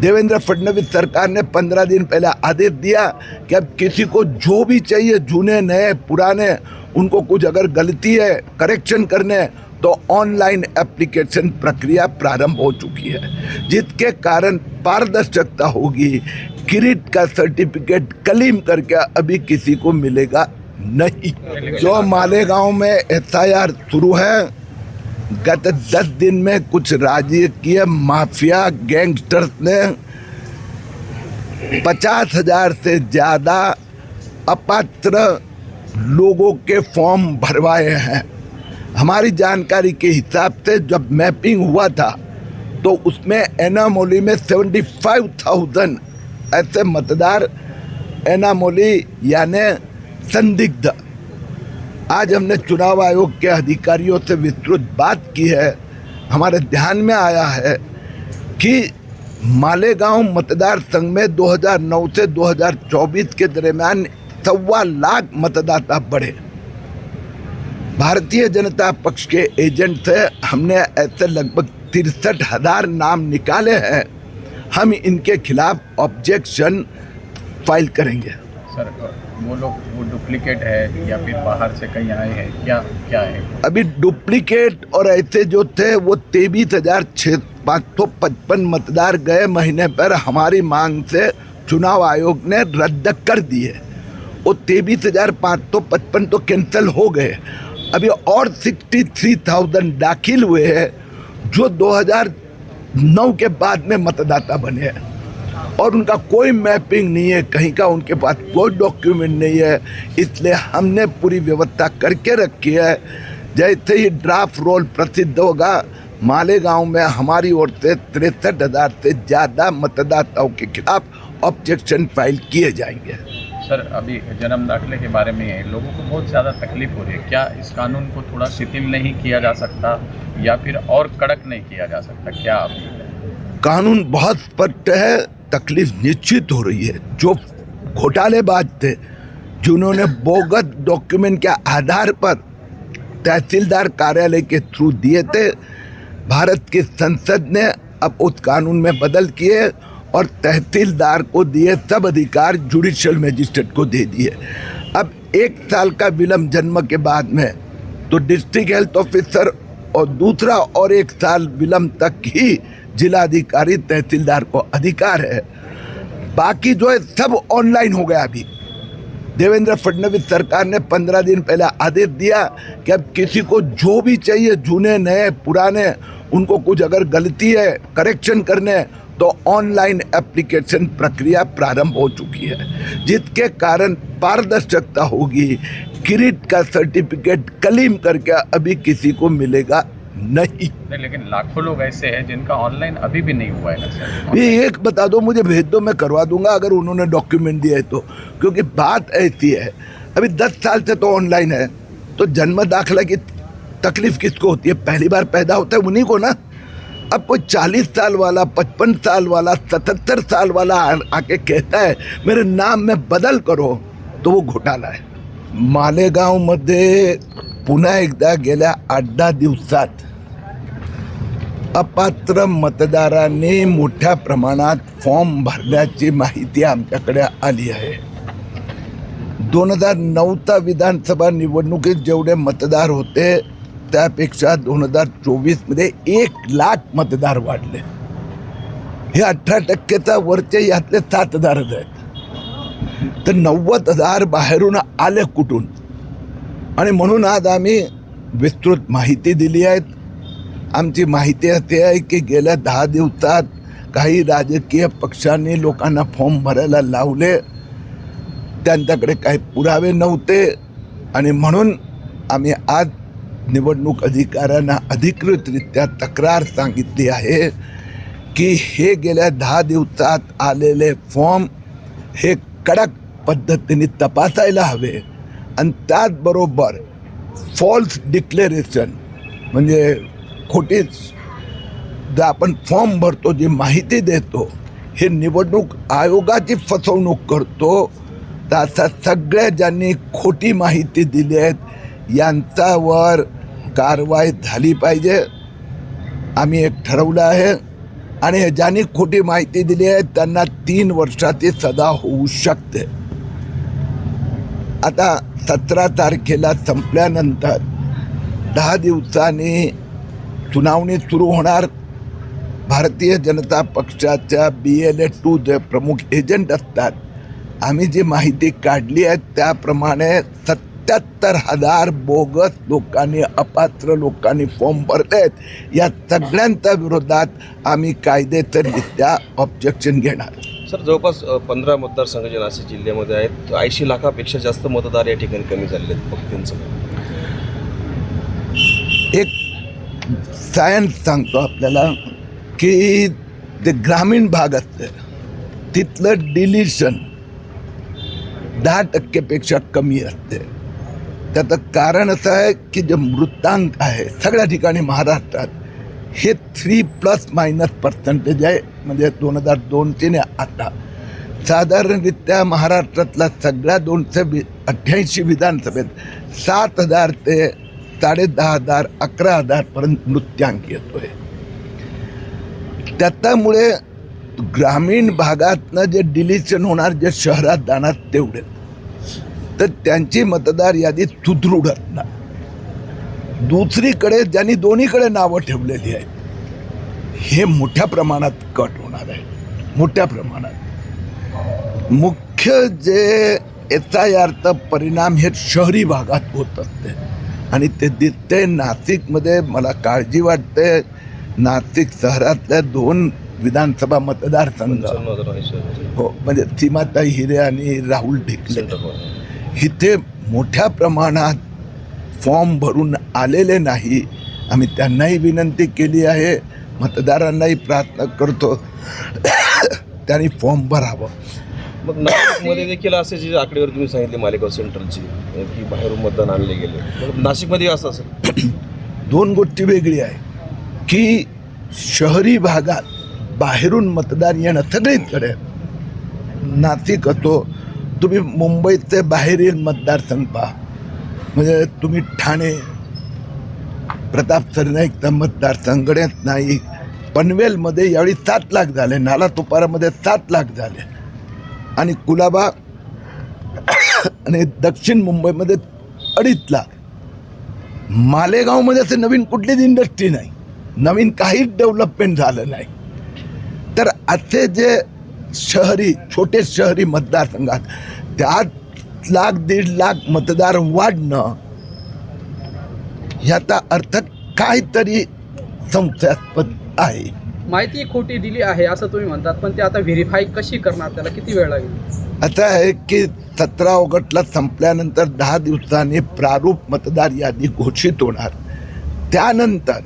देवेंद्र फडणवीस सरकार ने 15 दिन पहले आदेश दिया कि अब किसी को जो भी चाहिए, जूने नए पुराने, उनको कुछ अगर गलती है करेक्शन करने, तो ऑनलाइन एप्लीकेशन प्रक्रिया प्रारंभ हो चुकी है, जिसके कारण पारदर्शिता होगी। किरीट का सर्टिफिकेट क्लेम करके अभी किसी को मिलेगा नहीं। जो मालेगांव में एफआईआर शुरू है, गत 10 दिन में कुछ राजकीय माफिया गैंगस्टर्स ने 50,000 से ज़्यादा अपात्र लोगों के फॉर्म भरवाए हैं। हमारी जानकारी के हिसाब से जब मैपिंग हुआ था तो उसमें एनामोली में 75,000 ऐसे मतदार, एनामोली यानी संदिग्ध। आज हमने चुनाव आयोग के अधिकारियों से विस्तृत बात की है। हमारे ध्यान में आया है कि मालेगांव मतदार संघ में 2009 से 2024 के दरमियान 1.25 लाख मतदाता बढ़े। भारतीय जनता पक्ष के एजेंट से हमने ऐसे लगभग 63,000 नाम निकाले हैं। हम इनके खिलाफ ऑब्जेक्शन फाइल करेंगे। सर, वो लोग वो डुप्लीकेट है या फिर बाहर से कहीं आए हैं, क्या है? अभी डुप्लीकेट और ऐसे जो थे वो 23,555 मतदार गए महीने पर हमारी मांग से चुनाव आयोग ने रद्द कर दिए। वो 23,555 तो कैंसिल हो गए। अभी और 63,000 दाखिल हुए हैं जो 2009 के बाद में मतदाता बने हैं और उनका कोई मैपिंग नहीं है, कहीं का उनके पास कोई डॉक्यूमेंट नहीं है। इसलिए हमने पूरी व्यवस्था करके रखी है। जैसे ही ड्राफ्ट रोल प्रसिद्ध होगा, मालेगांव में हमारी ओर से 63,000 से ज़्यादा मतदाताओं के खिलाफ ऑब्जेक्शन फाइल किए जाएंगे। सर, अभी जन्म दाखिले के बारे में लोगों को बहुत ज़्यादा तकलीफ हो रही है। क्या इस कानून को थोड़ा शिथिल नहीं किया जा सकता या फिर और कड़क नहीं किया जा सकता? क्या कानून बहुत स्पष्ट है, तकलीफ निश्चित हो रही है। जो घोटालेबाज थे, जिन्होंने बोगस डॉक्यूमेंट के आधार पर तहसीलदार कार्यालय के थ्रू दिए थे, भारत की संसद ने अब उस कानून में बदल किए और तहसीलदार को दिए सब अधिकार जुडिशियल मजिस्ट्रेट को दे दिए। अब 1 साल का विलम्ब जन्म के बाद में तो डिस्ट्रिक्ट हेल्थ ऑफिसर और दूसरा और 1 साल विलम्ब तक ही जिलाधिकारी तहसीलदार को अधिकार है। बाकी जो है सब ऑनलाइन हो गया। अभी देवेंद्र फडणवीस सरकार ने 15 दिन पहले आदेश दिया कि अब किसी को जो भी चाहिए, जूने नए पुराने, उनको कुछ अगर गलती है करेक्शन करने, तो ऑनलाइन एप्लीकेशन प्रक्रिया प्रारंभ हो चुकी है, जिसके कारण पारदर्शिता होगी। किरीट का सर्टिफिकेट क्लेम करके अभी किसी को मिलेगा नहीं। लेकिन लाखों लोग ऐसे हैं जिनका ऑनलाइन अभी भी नहीं हुआ है ना सर? ये एक बता दो, मुझे भेज दो, मैं करवा दूंगा अगर उन्होंने डॉक्यूमेंट दिया है तो। क्योंकि बात ऐसी है, अभी 10 साल से तो ऑनलाइन है, तो जन्म दाखिला की तकलीफ किसको होती है? पहली बार पैदा होता है उन्हीं को ना। अब कोई 40 साल वाला, 55 साल वाला, 77 साल वाला आके कहता है मेरे नाम में बदल करो, तो वो घोटाला है। मालेगावमध्ये पुन्हा एकदा गेल्या 8-10 दिवसात अपात्र मतदारांनी मोठ्या प्रमाणात फॉर्म भरल्याची माहिती आमच्याकडे आली आहे। 2009चा विधानसभा निवडणुकीत जेवढे मतदार होते त्यापेक्षा 2024मध्ये 1 लाख मतदार वाढले। हे 18% वरचे यातले 7,000 आहेत, तर 90,000 बाहेरून आले कुठून? आणि म्हणून आज आम्ही विस्तृत माहिती दिली आहे। आमची माहिती अशी आहे की गेल्या 10 दिवसात काही राजकीय पक्षांनी लोकांना फॉर्म भरायला लावले, त्यांच्याकडे काही पुरावे नव्हते आणि म्हणून आम्ही आज निवडणूक अधिकाऱ्यांना अधिकृतरित्या तक्रार सांगितली आहे की हे गेल्या 10 दिवसात आलेले फॉर्म हे कडक पद्धतीने तपासायला हवे आणि त्याचबरोबर फॉल्स डिक्लेरेशन म्हणजे खोटीच जर आपण फॉर्म भरतो, जी माहिती देतो, हे निवडणूक आयोगाची फसवणूक करतो, तर अशा सगळ्या ज्यांनी खोटी माहिती दिली आहेत यांच्यावर कारवाई झाली पाहिजे। आम्ही एक ठरवलं आहे आणि ज्यांनी खोटी माहिती दिली आहे त्यांना 3 वर्षाची सजा होऊ शकते. आता 17 तारखेला संपल्यानंतर 10 दिवसांनी सुनावणी सुरू होणार. भारतीय जनता पक्षाच्या BLA-2 जे प्रमुख एजंट असतात, आम्ही जी माहिती काढली आहे त्याप्रमाणे 77,000 बोगस लोकांनी, अपात्र लोकांनी फॉर्म भरलेत. या सगळ्यांच्या विरोधात आम्ही कायदेशीररित्या ऑब्जेक्शन घेणार. सर, जवळपास 15 मतदारसंघ जे नाशिक जिल्ह्यामध्ये आहेत, 80 लाखापेक्षा जास्त मतदार या ठिकाणी कमी झालेले आहेत पक्षांचं. एक सायन्स सांगतो आपल्याला की ते ग्रामीण भाग असते तिथलं डिलिशन 10% कमी असते. त्याचं कारण असं आहे की जे मृतांक आहे सगळ्या ठिकाणी महाराष्ट्रात हे 3± आहे. म्हणजे 2002 आता साधारणरित्या महाराष्ट्रातल्या सगळ्या 288 विधानसभेत 7,000 ते 10,500, 11,000पर्यंत मृत्यांक येतोय. त्याच्यामुळे ग्रामीण भागातनं जे डिलिशन होणार, जे शहरात जाणार तेवढे, तर त्यांची मतदार यादी सुदृढ असणार. दुसरीकडे ज्यांनी दोन्हीकडे नावं ठेवलेली आहेत हे मोठ्या प्रमाणात कट होणार आहे. मोठ्या प्रमाणात मुख्य जे SIRचा परिणाम हे शहरी भागात होत असते आणि ते दिसते. नाशिकमध्ये मला काळजी वाटते. नाशिक शहरातल्या 2 विधानसभा मतदारसंघ, हो, म्हणजे सीमाताई हिरे आणि राहुल ढिकले, इथे मोठ्या प्रमाणात फॉर्म भरून आलेले नाही. आम्ही त्यांनाही विनंती केली आहे, मतदारांनाही प्रार्थना करतो त्यांनी फॉर्म भरावं. मग नाशिकमध्ये देखील असे जे आकडेवारी तुम्ही सांगितले मालेगाव सेंट्रलची की बाहेरून मतदान आणले गेले, मग नाशिकमध्ये असं असेल? 2 गोष्टी वेगळी आहे की शहरी भागात बाहेरून मतदार येणं सगळीकडे. नाशिक असो, तुम्ही मुंबईचे बाहेरील मतदारसंघ पहा, म्हणजे तुम्ही ठाणे, प्रताप सरनाईकचा मतदारसंघ, नाही, पनवेलमध्ये यावेळी 7 लाख झाले, नालासोपारामध्ये 7 लाख झाले, आणि कुलाबा आणि दक्षिण मुंबईमध्ये 2.5 लाख. मालेगावमध्ये असं नवीन कुठलीच इंडस्ट्री नाही, नवीन काहीच डेव्हलपमेंट झालं नाही. तर असे जे शहरी, छोटे शहरी मतदारसंघात 10 लाख 1.5 लाख मतदार वाढणं ह्याचा अर्थ काहीतरी संशयास्पद आहे. माहिती खोटी दिली आहे असं तुम्ही म्हणतात, पण ते आता व्हेरीफाय कशी करणार, त्याला किती वेळ लागेल? असं आहे की 17 ऑगस्टला संपल्यानंतर 10 दिवसांनी प्रारूप मतदार यादी घोषित होणार. त्यानंतर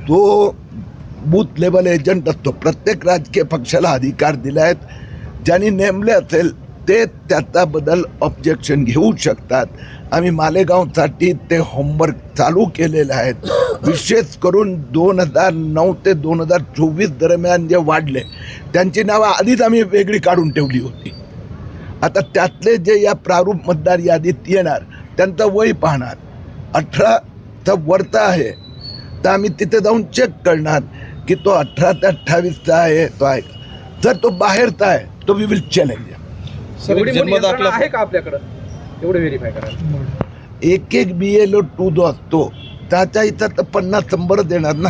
जो बूथ लेवल एजंट असतो, प्रत्येक राजकीय पक्षाला अधिकार दिले आहेत, ज्यांनी नेमले असेल ते त्याच्याबद्दल ऑब्जेक्शन घेऊ शकतात. आम्ही मालेगावसाठी ते होमवर्क चालू केलेलं आहेत. विशेष करून 2009 ते 2024 दरम्यान जे वाढले त्यांची नावं आधीच आम्ही वेगळी काढून ठेवली होती. आता त्यातले जे या प्रारूप मतदार यादीत येणार त्यांचं वय पाहणार, 18चा वरचा आहे, तर आम्ही तिथे जाऊन चेक करणार की तो 18 ते 28चा आहे, तो आहे. जर तो बाहेरचा आहे तो वी विल चॅलेंज. जन्मदाखला आहे का आपल्याकडं एवढं व्हेरीफाय करायला? एक BLA-2 जो असतो त्याच्या इथं तर 50-100 देणार ना,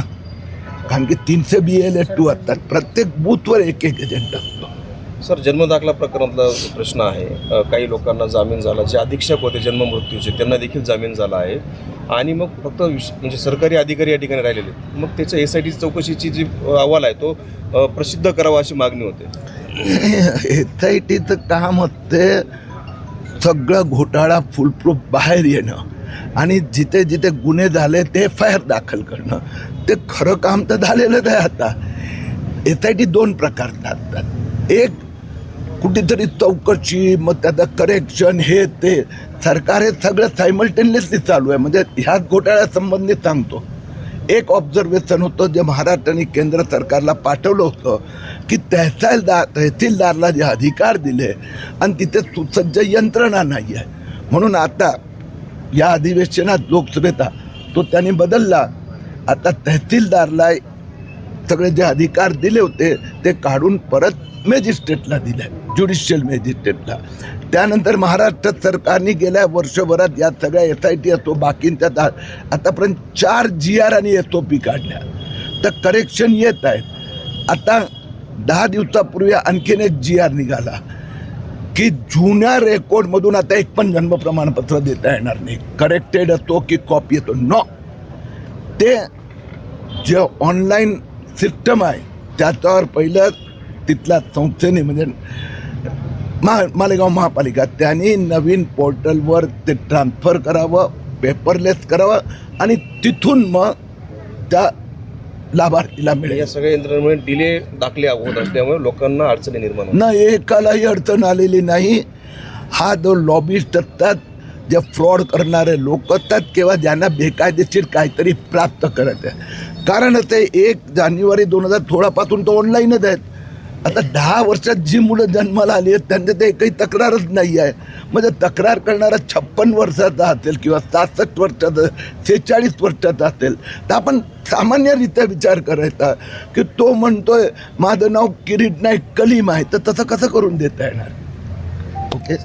कारण की 300 BLA-2 असतात. प्रत्येक बूथवर एक एजंट असतो. सर, जन्मदाखला प्रकरणातला प्रश्न आहे. काही लोकांना जामीन झाला, जे अधीक्षक होते जन्म मृत्यूचे त्यांना देखील जामीन झाला आहे, आणि मग फक्त म्हणजे सरकारी अधिकारी या ठिकाणी राहिलेले. मग त्याचं SIT चौकशीची जी अहवाल आहे तो प्रसिद्ध करावा अशी मागणी होते. SITचं काम असते सगळं घोटाळा फुलप्रूफ बाहेर येणं आणि जिथे जिथे गुन्हे झाले ते FIR दाखल करणं. ते खरं काम तर झालेलं आहे. आता SIT 2 प्रकारचे असतात. एक कुठेतरी चौकशी, मग त्याचं करेक्शन, हे ते सरकार हे सगळं सायमल्टेनियसली चालू आहे. म्हणजे ह्याच घोटाळ्यासंबंधित सांगतो, एक ऑब्झर्वेशन होतं जे महाराष्ट्राने केंद्र सरकारला पाठवलं होतं की तहसीलदारला जे अधिकार दिले आणि तिथे सुसज्ज यंत्रणा नाही आहे, म्हणून आता या अधिवेशनात लोकसभेचा तो त्यांनी बदलला. आता तहसीलदारला सगळे जे अधिकार दिले होते ते काढून परत मॅजिस्ट्रेटला दिले, ज्युडिशियल मॅजिस्ट्रेटला. त्यानंतर महाराष्ट्र सरकारने गेल्या वर्षभरात या सगळ्या SIT असतो बाकींच्या आतापर्यंत 4 GR आणि SOP काढल्या. तर करेक्शन येत आहेत. आता 10 दिवसापूर्वी आणखीन एक GR निघाला की जुन्या रेकॉर्डमधून आता एक पण जन्म प्रमाणपत्र देता येणार नाही, करेक्टेड असतो की कॉपी येतो. नो, ते जे ऑनलाईन सिस्टम आहे त्याच्यावर पहिलं तिथल्या संस्थेने म्हणजे मालेगाव महापालिका त्यांनी नवीन पोर्टलवर ते ट्रान्सफर करावं, पेपरलेस करावं आणि तिथून मग त्या लाभार्थीला मिळेल. या सगळ्या यंत्रणेमुळे डिले दाखले होत असल्यामुळे लोकांना अडचणी निर्माण होतात. ना एकालाही अडचण आलेली नाही. हा जो लॉबिस्ट असतात, जे फ्रॉड करणारे लोक असतात किंवा ज्यांना बेकायदेशीर काहीतरी प्राप्त करत आहे. कारण ते 1 जानेवारी 2016 पासून तो ऑनलाईनच आहेत. आता 10 वर्षात जी मुलं जन्माला आली आहेत त्यांच्या ते एकही तक्रारच नाही आहे. म्हणजे तक्रार करणारा 56 वर्षाचा असेल किंवा 67 वर्षाचा, 46 वर्षाचा असेल तर आपण सामान्यरित्या विचार करायचा की तो म्हणतोय माझं नाव किरीट नाईक कलीम आहे, तर तसं कसं करून देता येणार. ओके.